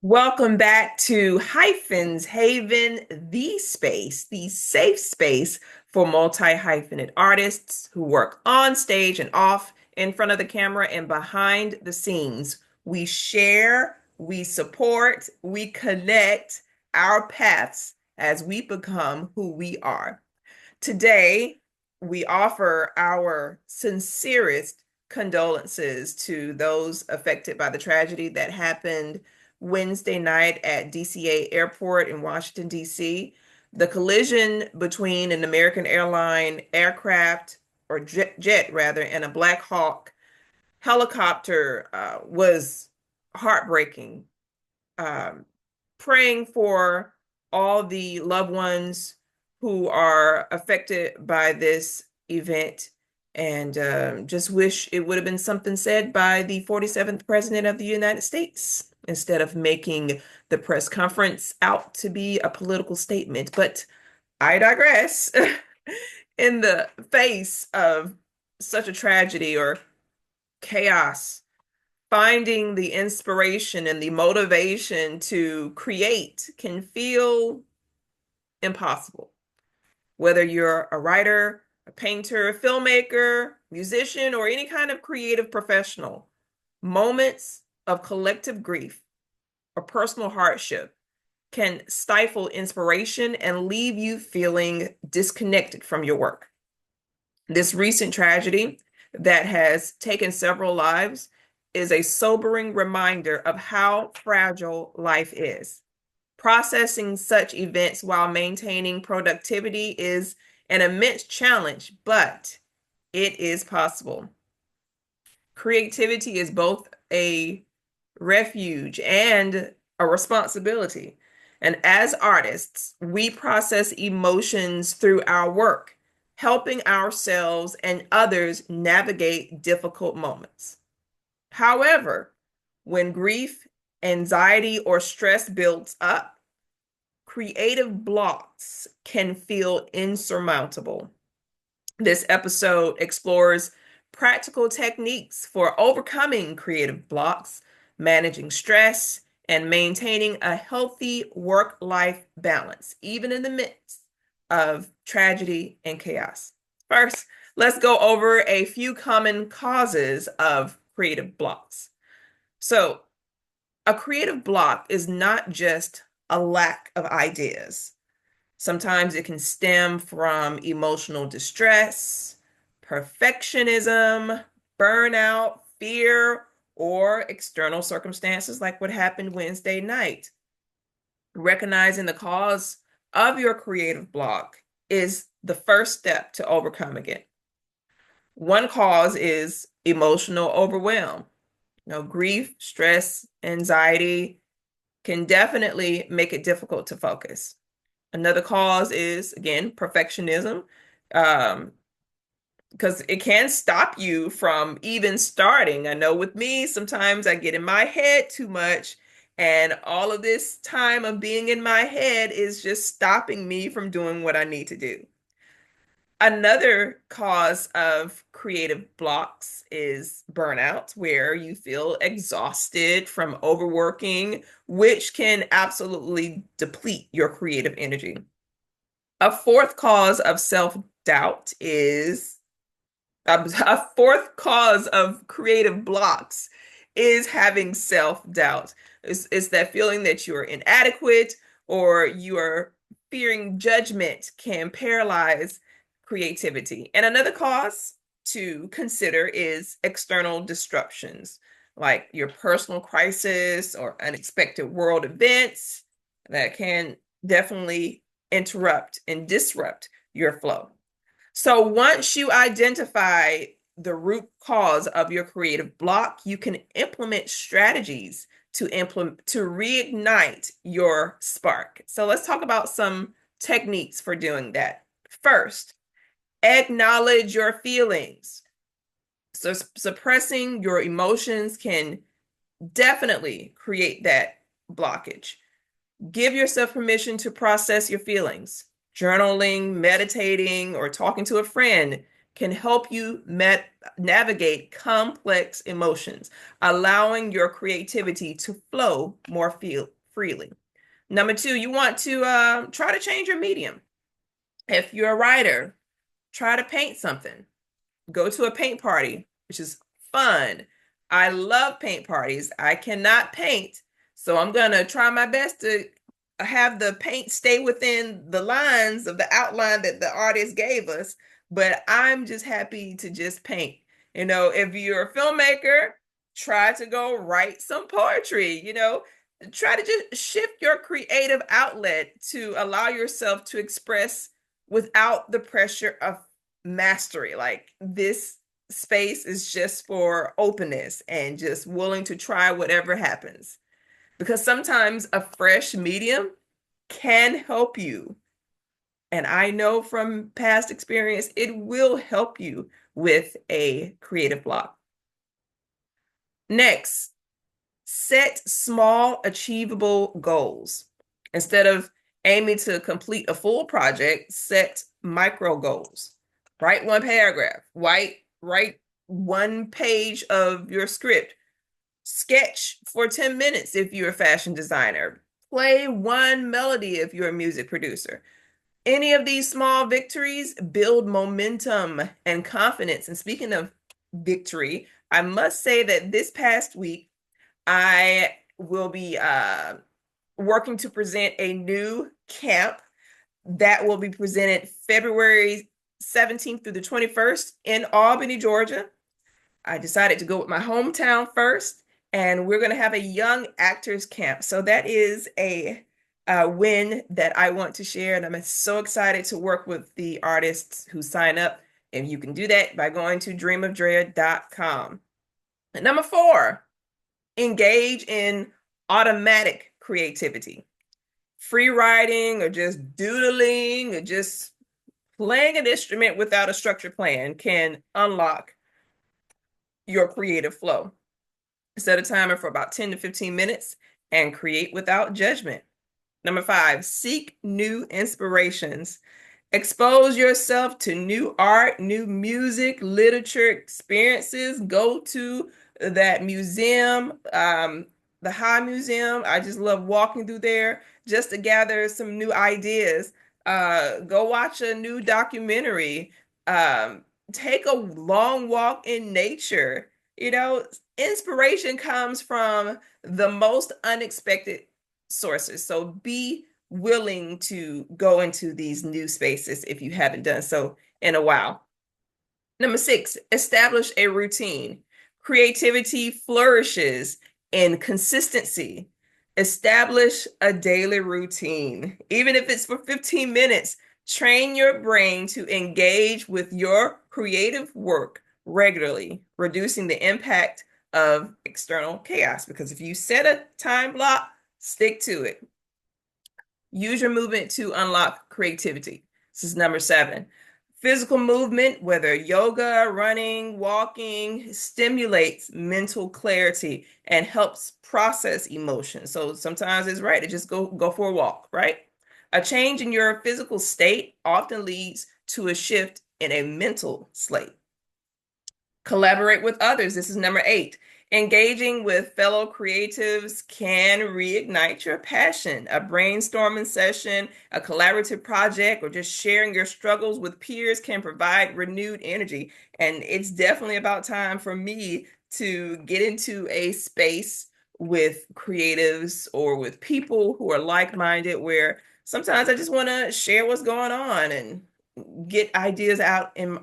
Welcome back to Hyphens Haven, the space, the safe space for multi-hyphenate artists who work on stage and off, in front of the camera and behind the scenes. We share, we support, we connect our paths as we become who we are. Today, we offer our sincerest condolences to those affected by the tragedy that happened Wednesday night at DCA Airport in Washington, D.C. The collision between an American Airline aircraft, or jet rather, and a Blackhawk helicopter was heartbreaking. Um, Praying for all the loved ones who are affected by this event, and just wish it would have been something said by the 47th President of the United States instead of making the press conference out to be a political statement. But I digress. In the face of such a tragedy or chaos, finding the inspiration and the motivation to create can feel impossible. Whether you're a writer, a painter, a filmmaker, musician, or any kind of creative professional, moments of collective grief or personal hardship can stifle inspiration and leave you feeling disconnected from your work. This recent tragedy that has taken several lives is a sobering reminder of how fragile life is. Processing such events while maintaining productivity is an immense challenge, but it is possible. Creativity is both a refuge and a responsibility. And as artists, we process emotions through our work, helping ourselves and others navigate difficult moments. However, when grief, anxiety, or stress builds up, creative blocks can feel insurmountable. This episode explores practical techniques for overcoming creative blocks, managing stress, and maintaining a healthy work-life balance, even in the midst of tragedy and chaos. First, let's go over a few common causes of creative blocks. So, a creative block is not just a lack of ideas. Sometimes it can stem from emotional distress, perfectionism, burnout, fear, or external circumstances like what happened Wednesday night. Recognizing the cause of your creative block is the first step to overcoming it. One cause is emotional overwhelm. Grief, stress, anxiety can definitely make it difficult to focus. Another cause is, again, perfectionism, because it can stop you from even starting. I know with me, sometimes I get in my head too much, and all of this time of being in my head is just stopping me from doing what I need to do. Another cause of creative blocks is burnout, where you feel exhausted from overworking, which can absolutely deplete your creative energy. A fourth cause of self-doubt is a fourth cause of creative blocks is having self-doubt. It's that feeling that you're inadequate or you are fearing judgment can paralyze creativity. And another cause to consider is external disruptions, like your personal crisis or unexpected world events that can definitely interrupt and disrupt your flow. So once you identify the root cause of your creative block, you can implement strategies to reignite your spark. So let's talk about some techniques for doing that. First, acknowledge your feelings. So suppressing your emotions can definitely create that blockage. Give yourself permission to process your feelings. Journaling, meditating, or talking to a friend can help you navigate complex emotions, allowing your creativity to flow more freely. Number two, you want to try to change your medium. If you're a writer, try to paint something. Go to a paint party, which is fun. I love paint parties. I cannot paint, so I'm going to try my best to have the paint stay within the lines of the outline that the artist gave us. But I'm just happy to just paint. If you're a filmmaker, try to go write some poetry, try to just shift your creative outlet to allow yourself to express without the pressure of mastery. Like, this space is just for openness and just willing to try whatever happens. Because sometimes a fresh medium can help you. And I know from past experience, it will help you with a creative block. Next, set small, achievable goals. Instead of aiming to complete a full project, set micro goals. Write one paragraph, write one page of your script, sketch for 10 minutes if you're a fashion designer, play one melody if you're a music producer. Any of these small victories build momentum and confidence. And speaking of victory, I must say that this past week, I will be working to present a new camp that will be presented February 17th through the 21st in Albany, Georgia. I decided to go with my hometown first, and we're going to have a young actors camp. So that is a win that I want to share, and I'm so excited to work with the artists who sign up. And you can do that by going to dreamofdrea.com. And number 4, engage in automatic creativity. Free writing or just doodling or just playing an instrument without a structured plan can unlock your creative flow. Set a timer for about 10 to 15 minutes and create without judgment. Number 5, seek new inspirations. Expose yourself to new art, new music, literature experiences. Go to that museum, the High Museum. I just love walking through there just to gather some new ideas. Go watch a new documentary. Take a long walk in nature. Inspiration comes from the most unexpected sources. So be willing to go into these new spaces if you haven't done so in a while. Number 6, establish a routine. Creativity flourishes in consistency. Establish a daily routine. Even if it's for 15 minutes, train your brain to engage with your creative work regularly, reducing the impact of external chaos. Because if you set a time block, stick to it. Use your movement to unlock creativity. This is number 7. Physical movement, whether yoga, running, walking, stimulates mental clarity and helps process emotions. So sometimes it's right to just go for a walk, right? A change in your physical state often leads to a shift in a mental slate. Collaborate with others. This is number 8. Engaging with fellow creatives can reignite your passion. A brainstorming session, a collaborative project, or just sharing your struggles with peers can provide renewed energy. And it's definitely about time for me to get into a space with creatives or with people who are like-minded, where sometimes I just want to share what's going on and get ideas out in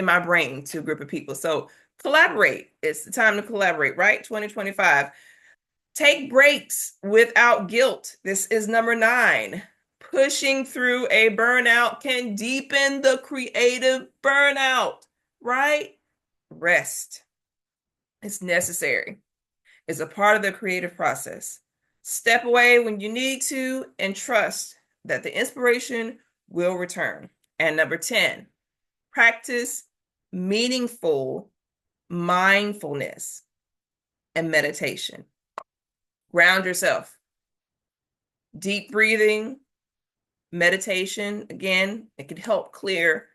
my brain to a group of people. So collaborate. It's the time to collaborate, right? 2025. Take breaks without guilt. This is number 9. Pushing through a burnout can deepen the creative burnout, right? Rest. It's necessary. It's a part of the creative process. Step away when you need to and trust that the inspiration will return. And number 10, practice meaningful mindfulness and meditation. Ground yourself. Deep breathing, meditation, again, it can help clear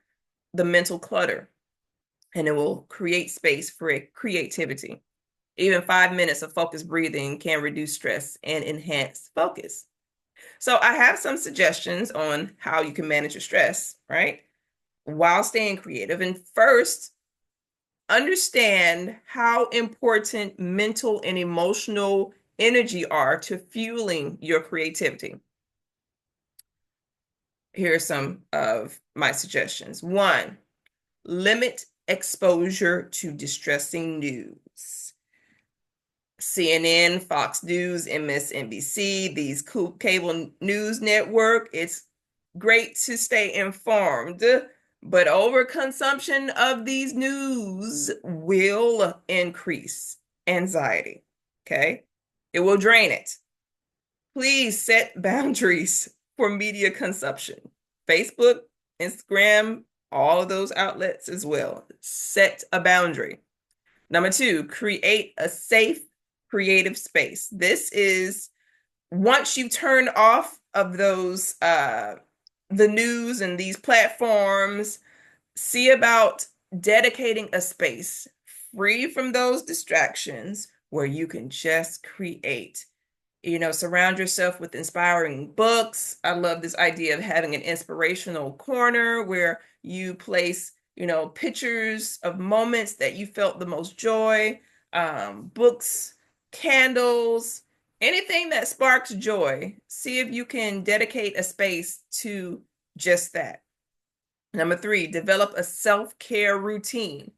the mental clutter. and it will create space for creativity. Even 5 minutes of focused breathing can reduce stress and enhance focus. So I have some suggestions on how you can manage your stress, right? While staying creative. And first, understand how important mental and emotional energy are to fueling your creativity. Here are some of my suggestions. One, limit exposure to distressing news. CNN, Fox News, MSNBC, these cable news network, it's great to stay informed, but overconsumption of these news will increase anxiety, okay? It will drain it. Please set boundaries for media consumption. Facebook, Instagram, all of those outlets as well. Set a boundary. Number two, create a safe, creative space. This is once you turn off of those the news and these platforms, see about dedicating a space free from those distractions where you can just create. Surround yourself with inspiring books. I love this idea of having an inspirational corner where you place, pictures of moments that you felt the most joy, books, candles, anything that sparks joy. See if you can dedicate a space to just that. Number three, develop a self-care routine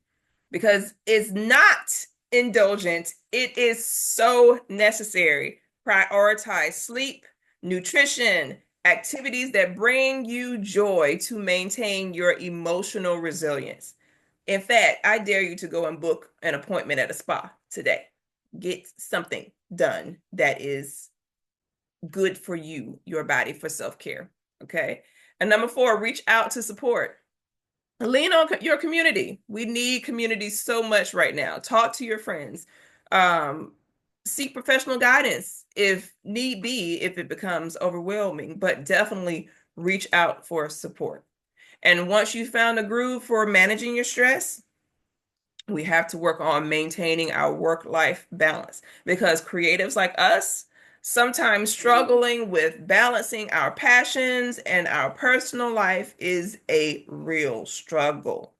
because it's not indulgent. It is so necessary. Prioritize sleep, nutrition, activities that bring you joy to maintain your emotional resilience. In fact, I dare you to go and book an appointment at a spa today. Get something done that is good for you, your body, for self-care. Okay. And number four, reach out to support. Lean on your community. We need community so much right now. Talk to your friends. Seek professional guidance if need be, if it becomes overwhelming, but definitely reach out for support. And once you found a groove for managing your stress, we have to work on maintaining our work-life balance because creatives like us sometimes struggling with balancing our passions and our personal life is a real struggle.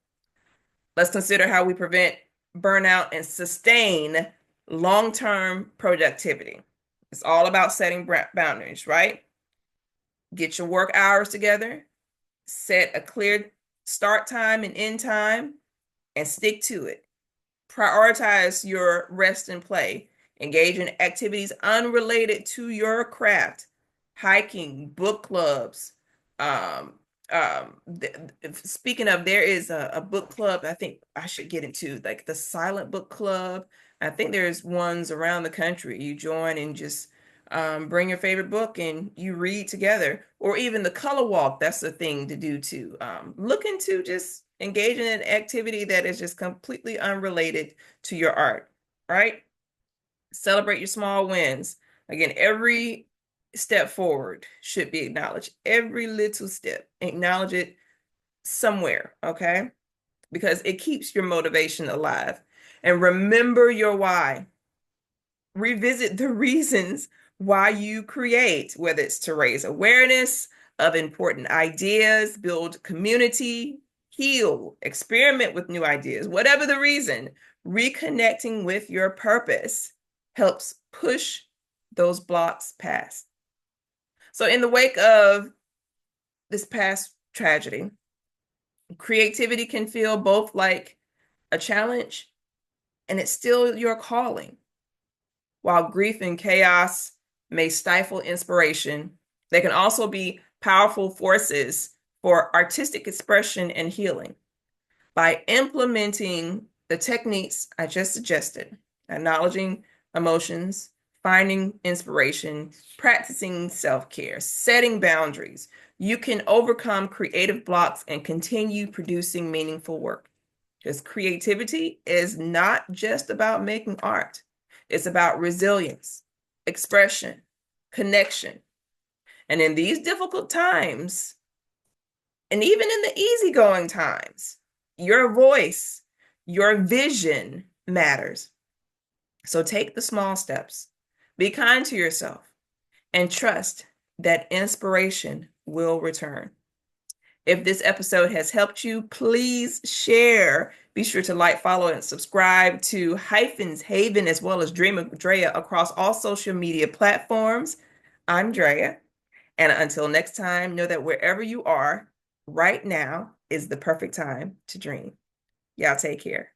Let's consider how we prevent burnout and sustain long-term productivity. It's all about setting boundaries, right? Get your work hours together, set a clear start time and end time, and stick to it. Prioritize your rest and play. Engage in activities unrelated to your craft, hiking, book clubs. Speaking of, there is a book club I think I should get into, like the Silent Book Club. I think there's ones around the country. You join and just bring your favorite book and you read together, or even the color walk. That's the thing to do too. Look into just engaging in an activity that is just completely unrelated to your art, right? Celebrate your small wins. Again, every step forward should be acknowledged. Every little step, acknowledge it somewhere, okay? Because it keeps your motivation alive. And remember your why. Revisit the reasons why you create, whether it's to raise awareness of important ideas, build community, heal, experiment with new ideas, whatever the reason, reconnecting with your purpose helps push those blocks past. So in the wake of this past tragedy, creativity can feel both like a challenge and it's still your calling. While grief and chaos may stifle inspiration, they can also be powerful forces for artistic expression and healing. By implementing the techniques I just suggested, acknowledging emotions, finding inspiration, practicing self-care, setting boundaries, you can overcome creative blocks and continue producing meaningful work. Because creativity is not just about making art. It's about resilience, expression, connection. And in these difficult times, and even in the easygoing times, your voice, Your vision matters. So take the small steps, be kind to yourself, and trust that inspiration will return. If this episode has helped you, please share. Be sure to like, follow, and subscribe to Hyphens Haven as well as Dream of Drea across all social media platforms. I'm Drea. And until next time, know that wherever you are, right now is the perfect time to dream. Y'all take care.